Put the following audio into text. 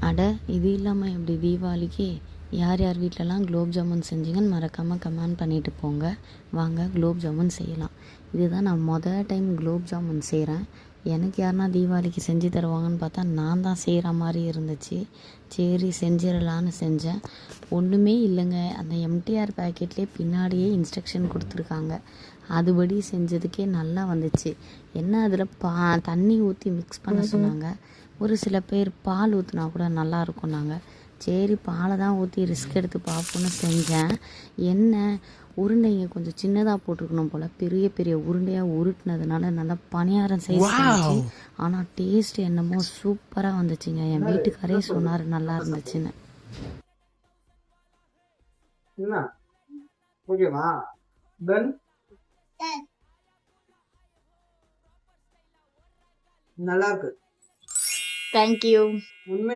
அட இது இல்லாமல் எப்படி தீபாவளிக்கு யார் யார் வீட்டிலலாம் குலோப் ஜாமுன் செஞ்சீங்கன்னு மறக்காமல் கமெண்ட் பண்ணிட்டு போங்க. வாங்க குலோப் ஜாமுன் செய்யலாம். இதுதான் நான் டைம் குலோப் ஜாமுன் செய்கிறேன். எனக்கு யாருனா தீபாவளிக்கு செஞ்சு தருவாங்கன்னு பார்த்தா நான் தான் செய்கிற மாதிரி இருந்துச்சு. சரி செஞ்சிடலான்னு செஞ்சேன். ஒன்றுமே இல்லைங்க, அந்த எம்டிஆர் பேக்கெட்லேயே பின்னாடியே இன்ஸ்ட்ரக்ஷன் கொடுத்துருக்காங்க. அதுபடி செஞ்சதுக்கே நல்லா வந்துச்சு. என்ன அதில் தண்ணி ஊற்றி மிக்ஸ் பண்ண சொன்னாங்க. ஒரு சில பேர் பால் ஊற்றினா கூட நல்லா இருக்கும்னாங்க. சரி பாலை தான் ஊற்றி ரிஸ்க் எடுத்து பார்ப்போன்னு செஞ்சேன். என்ன உருண்டைங்க கொஞ்சம் சின்னதாக போட்டிருக்கணும் போல், பெரிய பெரிய உருண்டையாக உருட்டினதுனால நல்லா பணியாரம் சைஸ் இருந்துச்சு. ஆனால் டேஸ்ட் என்னமோ சூப்பராக வந்துச்சுங்க. என் வீட்டுக்காரே சொன்னார் நல்லா இருந்துச்சுன்னு. நல்லா இருக்கு. தேங்க்யூ. உண்மை